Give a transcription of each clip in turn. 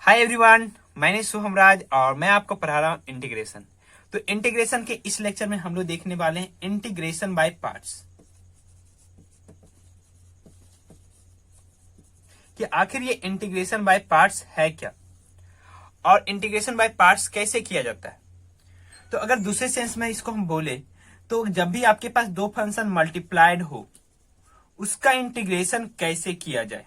Hi everyone, मैं शुभम राज और मैं आपको पढ़ा रहा हूँ इंटीग्रेशन। तो इंटीग्रेशन के इस लेक्चर में हम लोग देखने वाले हैं इंटीग्रेशन बाय पार्ट्स, कि आखिर ये इंटीग्रेशन बाय पार्ट्स है क्या और इंटीग्रेशन बाय पार्ट्स कैसे किया जाता है। तो अगर दूसरे सेंस में इसको हम बोले तो जब भी आपके पास दो फंक्शन मल्टीप्लाइड हो उसका इंटीग्रेशन कैसे किया जाए,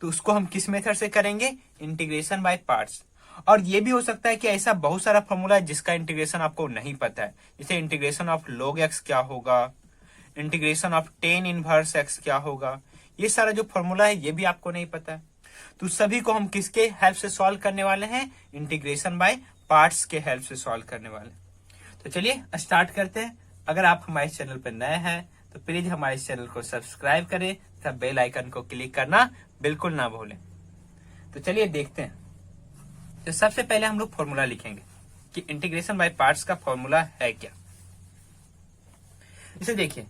तो उसको हम किस मेथड से करेंगे, इंटीग्रेशन बाय पार्ट्स। और ये भी हो सकता है कि ऐसा बहुत सारा फॉर्मूला है जिसका इंटीग्रेशन आपको नहीं पता है, जैसे इंटीग्रेशन ऑफ log x क्या होगा, integration of tan inverse x क्या होगा। ये सारा जो फॉर्मूला है ये भी आपको नहीं पता है, तो सभी को हम किसके हेल्प से सॉल्व करने वाले हैं, इंटीग्रेशन बाय पार्ट्स के हेल्प से सॉल्व करने वाले। तो चलिए स्टार्ट करते हैं। अगर आप हमारे चैनल पर नए हैं तो प्लीज हमारे चैनल को सब्सक्राइब करें तथा बेल आइकन को क्लिक करना बिल्कुल ना भूलें। तो चलिए देखते हैं। तो सबसे पहले हम लोग फॉर्मूला लिखेंगे कि इंटीग्रेशन बाय पार्ट्स का फॉर्मूला है क्या। इसे देखिए,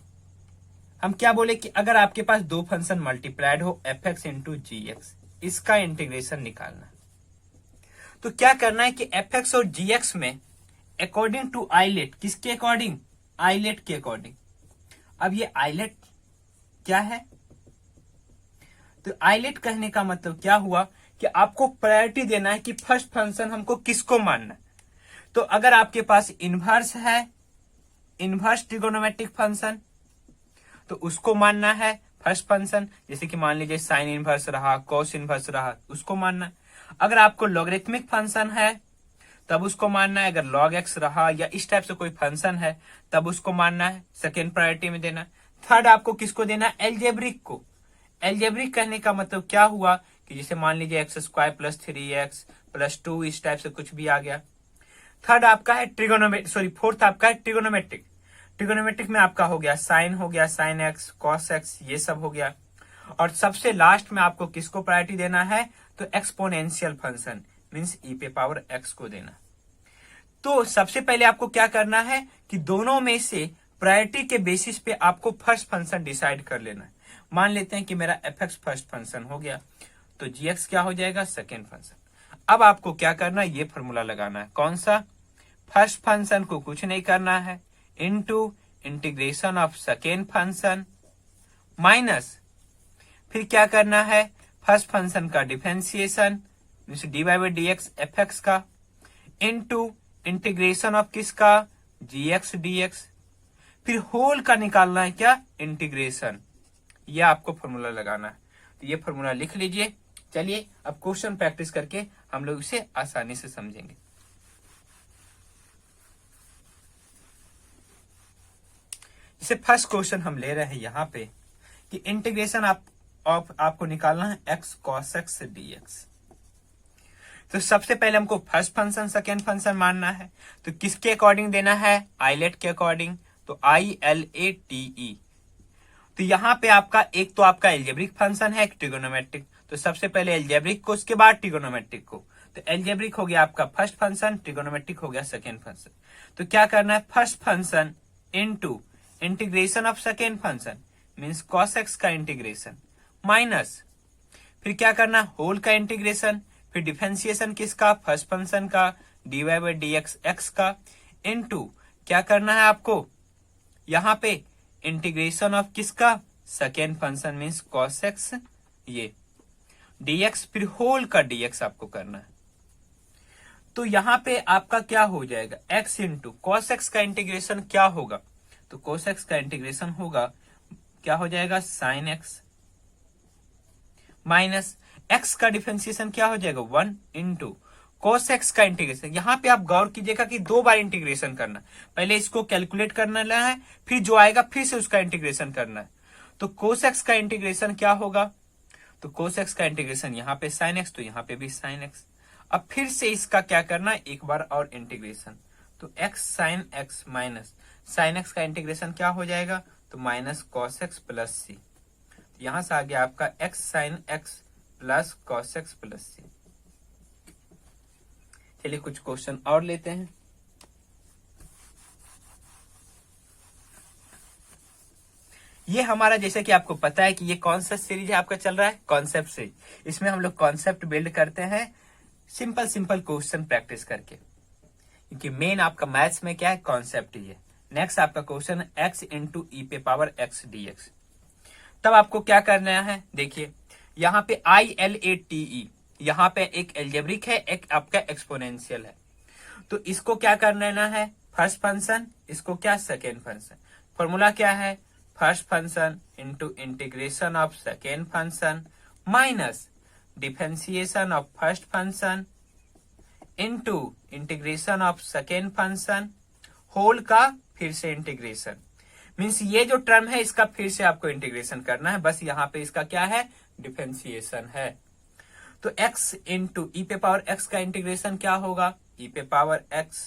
हम क्या बोले कि अगर आपके पास दो फंक्शन मल्टीप्लाइड हो एफ एक्स इंटू जी एक्स, इसका इंटीग्रेशन निकालना। तो क्या करना है कि एफ एक्स और जी एक्स में अकॉर्डिंग टू आइलेट, किसके अकॉर्डिंग, आइलेट के अकॉर्डिंग। अब ये आइलेट क्या है, तो आइलेट कहने का मतलब क्या हुआ कि आपको प्रायोरिटी देना है कि फर्स्ट फंक्शन हमको किसको मानना है। तो अगर आपके पास इनवर्स है, इनवर्स ट्रिगोनोमेट्रिक फंक्शन, तो उसको मानना है फर्स्ट फंक्शन। जैसे कि मान लीजिए साइन इनवर्स रहा, कॉस इनवर्स रहा, उसको मानना है। अगर आपको लॉगरिथमिक फंक्शन है तब उसको मानना है। अगर log x रहा या इस टाइप से कोई फंक्शन है तब उसको मानना है, सेकेंड प्रायोरिटी में देना है। थर्ड आपको किसको देना है, एल्जेब्रिक को। एल्जेब्रिक कहने का मतलब क्या हुआ कि जैसे मान लीजिए x square plus 3x plus 2, इस टाइप से कुछ भी आ गया। थर्ड आपका है फोर्थ आपका है ट्रिगोनोमेट्रिक। ट्रिगोनोमेट्रिक में आपका हो गया साइन, हो गया साइन एक्स, कॉस एक्स, ये सब हो गया। और सबसे लास्ट में आपको किसको प्रायोरिटी देना है, तो एक्सपोनेंशियल फंक्शन मीन्स ई पे पावर एक्स को देना। तो सबसे पहले आपको क्या करना है कि दोनों में से प्रायोरिटी के बेसिस पे आपको फर्स्ट फंक्शन डिसाइड कर लेना है। मान लेते हैं कि मेरा एफ एक्स फर्स्ट फंक्शन हो गया, तो जी एक्स क्या हो जाएगा, सेकेंड फंक्शन। अब आपको क्या करना है, ये फॉर्मूला लगाना है, कौन सा, फर्स्ट फंक्शन को कुछ नहीं करना है into integration of second function minus, फिर क्या करना है, फर्स्ट फंक्शन का differentiation D Y by D X F X का इनटू इंटीग्रेशन ऑफ किसका, जी एक्स डी एक्स, फिर होल का निकालना है क्या, इंटीग्रेशन। ये आपको फॉर्मूला लगाना है, तो ये फॉर्मूला लिख लीजिए। चलिए अब क्वेश्चन प्रैक्टिस करके हम लोग इसे आसानी से समझेंगे। जैसे फर्स्ट क्वेश्चन हम ले रहे हैं यहाँ पे कि इंटीग्रेशन आपको निकालना है x cos x D x. तो सबसे पहले हमको फर्स्ट फंक्शन सेकेंड फंक्शन मानना है, तो किसके अकॉर्डिंग देना है, आइलेट के अकॉर्डिंग, तो ILATE। तो यहाँ पे आपका एक तो आपका एल्जेब्रिक फंक्शन है, एक ट्रिगोनोमेट्रिक। तो सबसे पहले एल्जेब्रिक को, उसके बाद ट्रिगोनोमेट्रिक को। तो एल्जेब्रिक हो गया आपका फर्स्ट फंक्शन, ट्रिगोनोमेट्रिक हो गया सेकेंड फंक्शन। तो क्या करना है, first function into integration of second function means cos x का इंटीग्रेशन माइनस, फिर क्या करना, होल का इंटीग्रेशन, फिर डिफरेंशिएशन किसका, फर्स्ट फंक्शन का, D Y by D X X का इनटू क्या करना है आपको यहाँ पे इंटीग्रेशन ऑफ किसका, second function means cos x, ये dx, फिर होल का dx आपको करना है। तो यहाँ पे आपका क्या हो जाएगा, x इंटू कॉस एक्स का इंटीग्रेशन क्या होगा, तो कॉस एक्स का इंटीग्रेशन होगा, क्या हो जाएगा, साइन एक्स माइनस x का डिफरेंशिएशन क्या हो जाएगा, 1 इंटू कॉस एक्स का इंटीग्रेशन। यहाँ पे आप गौर कीजिएगा कि दो बार इंटीग्रेशन करना, पहले इसको कैलकुलेट करना है, फिर जो आएगा फिर से उसका इंटीग्रेशन करना है। तो कोस एक्स का इंटीग्रेशन क्या होगा, तो कोस एक्स का इंटीग्रेशन यहाँ पे साइन एक्स, तो यहाँ पे भी साइन एक्स। अब फिर से इसका क्या करना है, एक बार और इंटीग्रेशन, तो x sine x minus sine x का इंटीग्रेशन क्या हो जाएगा, तो minus cos x plus C. यहां से आ गया आपका x sine x plus cos x plus C. चलिए कुछ क्वेश्चन और लेते हैं। ये हमारा जैसे कि आपको पता है कि ये कौन सा सीरीज है आपका चल रहा है, कॉन्सेप्ट सीरीज। इसमें हम लोग कॉन्सेप्ट बिल्ड करते हैं सिंपल सिंपल क्वेश्चन प्रैक्टिस करके, क्योंकि मेन आपका मैथ्स में क्या है, कॉन्सेप्ट ही है। नेक्स्ट आपका क्वेश्चन है एक्स इंटू ई पे पावर एक्स डी एक्स। तब आपको क्या करना है, देखिए यहाँ पे ILATE, यहाँ पे एक एल्जेब्रिक है, एक आपका एक्सपोनेंशियल है। तो इसको क्या कर लेना है, फर्स्ट फंक्शन, इसको क्या सेकेंड फंक्शन। फॉर्मूला क्या है, first function into integration of second function minus differentiation of first function into integration of second function whole का फिर से इंटीग्रेशन। मीन्स ये जो टर्म है इसका फिर से आपको इंटीग्रेशन करना है, बस यहाँ पे इसका क्या है, डिफरेंशिएशन है। तो x इंटू ई पे पावर x का इंटीग्रेशन क्या होगा, ई पे पावर x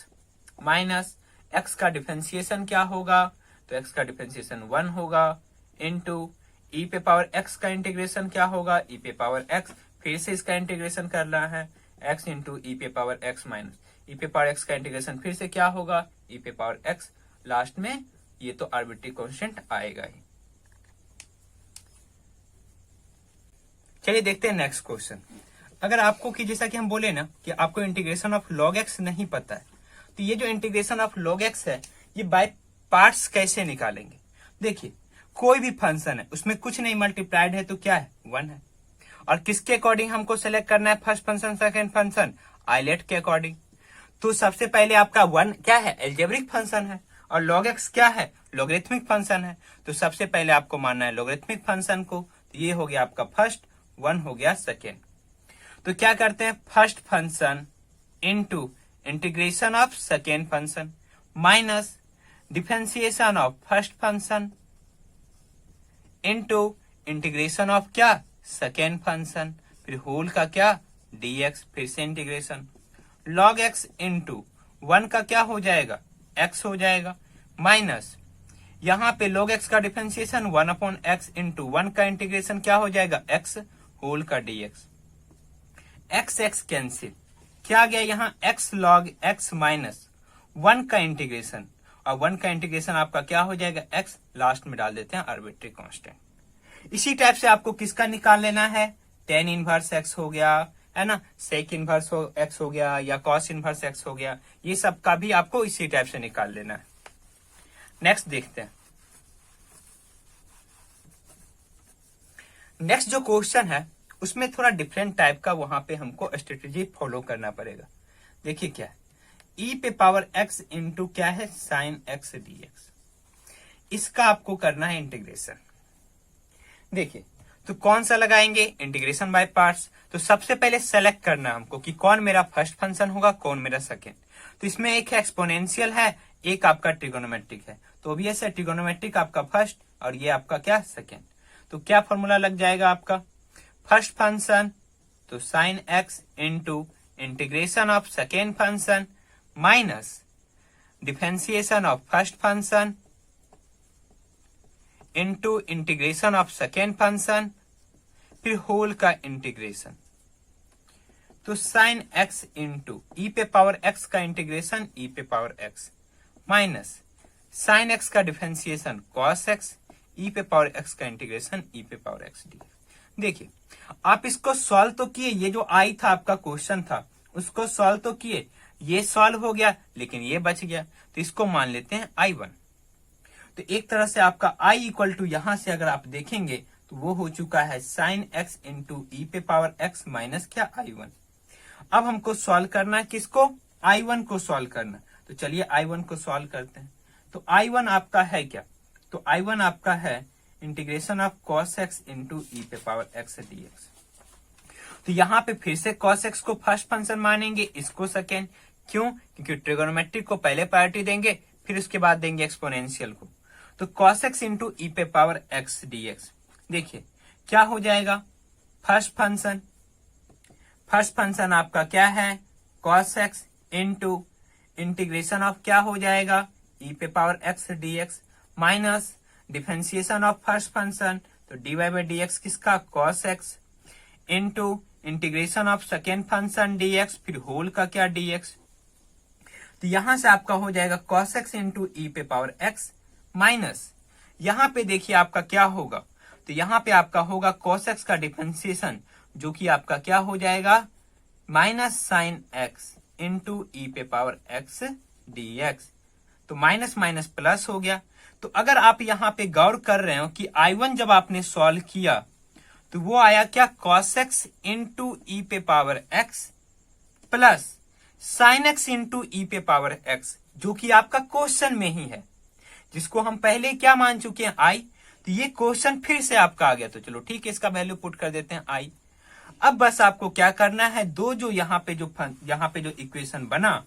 माइनस x का डिफरेंशिएशन क्या होगा, तो x का डिफरेंशिएशन 1 होगा, इंटू ई पे पावर x का इंटीग्रेशन क्या होगा, ई पे पावर x, फिर से इसका इंटीग्रेशन करना है, x इंटू ई पे पावर x माइनस ई पे पावर x का इंटीग्रेशन फिर से क्या होगा, ई पे पावर x, लास्ट में ये तो आर्बिट्री कांस्टेंट आएगा ही। चलिए देखते हैं नेक्स्ट क्वेश्चन। अगर आपको कि जैसा कि हम बोले ना कि आपको इंटीग्रेशन ऑफ लॉग एक्स नहीं पता है, तो ये जो इंटीग्रेशन ऑफ लॉग एक्स है ये बाय पार्ट्स कैसे निकालेंगे। देखिए कोई भी फंक्शन है उसमें कुछ नहीं मल्टीप्लाइड है तो क्या है, 1 है। और किसके अकॉर्डिंग हमको सेलेक्ट करना है, first function second function, ILATE के अकॉर्डिंग। तो सबसे पहले आपका 1 क्या है, एल्जेब्रिक फंक्शन है, और लॉग एक्स क्या है, लॉगरिथमिक फंक्शन है। तो सबसे पहले आपको मानना है लॉगरिथमिक फंक्शन को, तो ये हो गया आपका फर्स्ट, 1 हो गया सेकेंड। तो क्या करते हैं, first function into integration of second function minus differentiation of first function into integration of क्या, सेकेंड फंक्शन, फिर होल का क्या, dx, फिर से इंटीग्रेशन log x इंटू 1 का क्या हो जाएगा, x हो जाएगा, माइनस यहाँ पे log x का डिफरेंशिएशन 1 अपॉन x इंटू 1 का इंटीग्रेशन क्या हो जाएगा, x होल का dx। x x कैंसिल, क्या गया यहाँ, x log x माइनस 1 का इंटीग्रेशन, और 1 का इंटीग्रेशन आपका क्या हो जाएगा, x, लास्ट में डाल देते हैं आर्बिट्री कांस्टेंट। इसी टाइप से आपको किसका निकाल लेना है, tan इनवर्स x हो गया है ना, सेक इनवर्स x हो गया, या cos इनवर्स x हो गया, ये सब का भी आपको इसी टाइप से निकाल लेना है। नेक्स्ट देखते हैं। नेक्स्ट जो क्वेश्चन है उसमें थोड़ा डिफरेंट टाइप का वहां पे हमको स्ट्रेटेजी फॉलो करना पड़ेगा। देखिए क्या है, e पे पावर x इंटू क्या है, साइन x dx, इसका आपको करना है इंटीग्रेशन। देखिए तो कौन सा लगाएंगे, इंटीग्रेशन बाय पार्ट्स। तो सबसे पहले सेलेक्ट करना हमको कि कौन मेरा फर्स्ट फंक्शन होगा, कौन मेरा सेकेंड। तो इसमें एक एक्सपोनेंशियल है, एक आपका ट्रिगोनोमेट्रिक है, तो भी ऐसे ट्रिगोनोमेट्रिक आपका फर्स्ट और ये आपका क्या, सेकेंड। तो क्या फॉर्मूला लग जाएगा आपका, फर्स्ट फंक्शन तो sine x into integration of second function minus differentiation of first function into integration of second function, फिर होल का इंटीग्रेशन। तो साइन x इंटू ई पे पावर x का इंटीग्रेशन ई पे power x minus sine x का differentiation cos x, e पे power x का integration e पे पावर x डी। देखिए आप इसको सॉल्व तो किए, ये जो आई था आपका क्वेश्चन था उसको सॉल्व तो किए, ये सॉल्व हो गया लेकिन ये बच गया, तो इसको मान लेते हैं I1। तो एक तरह से आपका I इक्वल टू यहां से अगर आप देखेंगे तो वो हो चुका है साइन x इंटू ई पे पावर x माइनस क्या, I1। अब हमको सॉल्व करना है किसको, I1 को सॉल्व करना। तो चलिए I1 को सॉल्व करते हैं। तो I1 आपका है क्या, तो I1 आपका है integration of cos x into e पे पावर x dx। तो यहाँ पे फिर से cos x को फर्स्ट फंक्शन मानेंगे, इसको सेकेंड, क्यों, क्योंकि ट्रिगोनोमेट्रिक को पहले प्रायोरिटी देंगे फिर उसके बाद देंगे एक्सपोनेंशियल को। तो cos x इंटू ई पे पावर x dx, देखिए क्या हो जाएगा, फर्स्ट फंक्शन आपका क्या है, cos x into integration of क्या हो जाएगा, ई पे power x dx minus differentiation of first function, तो dy बाई डी एक्स किसका, cos x into integration of second function dx, फिर होल का क्या dx। तो यहां से आपका हो जाएगा cos x इंटू ई पे पावर x माइनस यहां पे देखिए आपका क्या होगा, तो यहां पे आपका होगा cos x का डिफरेंशिएशन, जो कि आपका क्या हो जाएगा, minus sine x into e पे पावर एक्स dx। तो माइनस माइनस प्लस हो गया। तो अगर आप यहां पे गौर कर रहे हो कि I1 जब आपने सॉल्व किया तो वो आया क्या, cos x इंटू ई पे power x plus sine x into e पे पावर x, जो कि आपका क्वेश्चन में ही है, जिसको हम पहले क्या मान चुके हैं I। तो ये क्वेश्चन फिर से आपका आ गया। तो चलो ठीक है, इसका वैल्यू पुट कर देते हैं I। अब बस आपको क्या करना है, दो जो यहाँ पे जो इक्वेशन बना,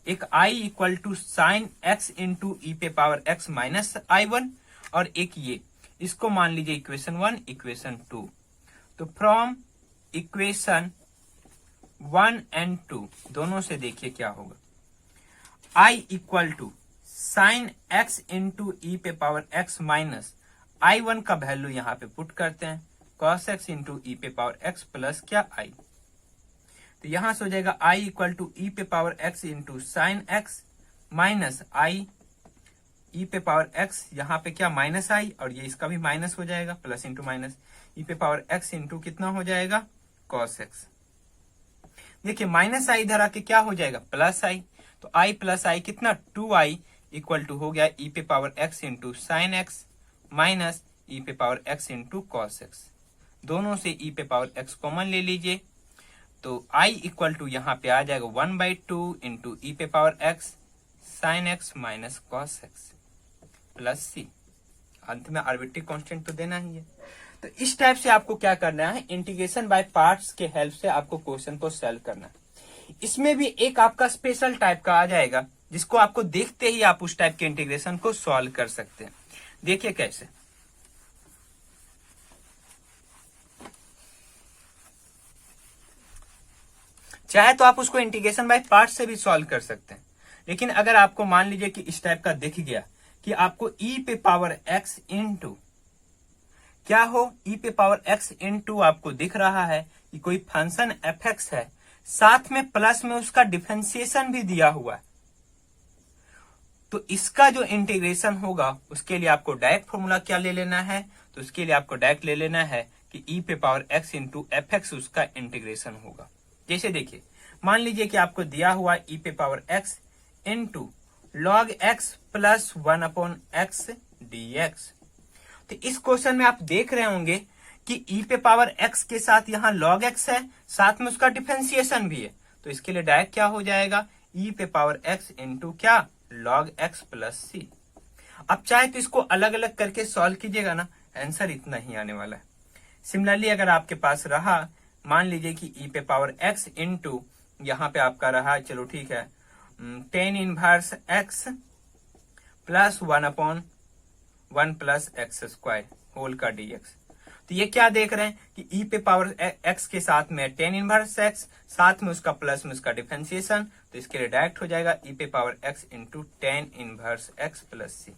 एक I equal to sine x into e पे पावर एक्स माइनस I1, और एक ये, इसको मान लीजिए इक्वेशन 1 इक्वेशन 2। तो फ्रॉम इक्वेशन 1 एंड 2 दोनों से देखिए क्या होगा। I equal to sine x into e पे पावर एक्स माइनस I1 का वैल्यू यहां पे पुट करते हैं, cos x इंटू ई पे पावर एक्स प्लस क्या I। तो यहां से हो जाएगा I इक्वल टू ई पे power x into sine x minus I ई पे पावर एक्स, यहाँ पे क्या माइनस I, और ये इसका भी माइनस हो जाएगा, प्लस इंटू माइनस ई पे पावर एक्स इंटू कितना हो जाएगा, cos x। देखिए माइनस I इधर आके क्या हो जाएगा, प्लस I। तो I प्लस I कितना, 2I इक्वल टू हो गया ई पे power x into sine x minus e पे power x into cos x। दोनों से ई पे पावर एक्स कॉमन ले लीजिए, तो I इक्वल टू यहाँ पे आ जाएगा 1/2 इंटू ई पे power x sine x minus cos x plus c। अंत में आर्बिट्री कांस्टेंट तो देना ही है। तो इस टाइप से आपको क्या करना है, इंटीग्रेशन बाय पार्ट्स के हेल्प से आपको क्वेश्चन को सॉल्व करना है। इसमें भी एक आपका स्पेशल टाइप का आ जाएगा, जिसको आपको देखते ही आप उस टाइप के इंटीग्रेशन को सॉल्व कर सकते हैं। देखिए कैसे, चाहे तो आप उसको इंटीग्रेशन बाय पार्ट से भी सॉल्व कर सकते हैं, लेकिन अगर आपको मान लीजिए कि इस टाइप का दिख गया कि आपको ई पे पावर एक्स इंटू क्या हो, ई पे पावर एक्स इंटू आपको दिख रहा है कि कोई फंक्शन एफ एक्स है, साथ में प्लस में उसका डिफरेंशिएशन भी दिया हुआ है, तो इसका जो इंटीग्रेशन होगा उसके लिए आपको डायरेक्ट फॉर्मूला क्या ले लेना है, तो उसके लिए आपको डायरेक्ट ले लेना है कि ई पे power x into F x उसका इंटीग्रेशन होगा। जैसे देखिए, मान लीजिए कि आपको दिया हुआ ई पे power x into log x plus 1/x dx। तो इस क्वेश्चन में आप देख रहे होंगे कि ई पे पावर एक्स के साथ यहाँ लॉग एक्स है, साथ में उसका डिफरेंशिएशन भी है, तो इसके लिए डायरेक्ट क्या हो जाएगा, ई पे पावर एक्स इंटू क्या, लॉग एक्स प्लस सी। अब चाहे तो इसको अलग अलग करके सॉल्व कीजिएगा ना, आंसर इतना ही आने वाला है। सिमिलरली अगर आपके पास रहा, मान लीजिए कि ई पे पावर एक्स इंटू यहाँ पे आपका रहा, चलो ठीक है, 10 inverse x plus 1/1 plus x square whole का dx। तो ये क्या देख रहे हैं कि ई पे पावर एक्स के साथ में 10 इनवर्स एक्स, साथ में उसका प्लस में उसका डिफरेंशिएशन, तो इसके लिए डायरेक्ट हो जाएगा ई पे power x into 10 inverse x plus सी।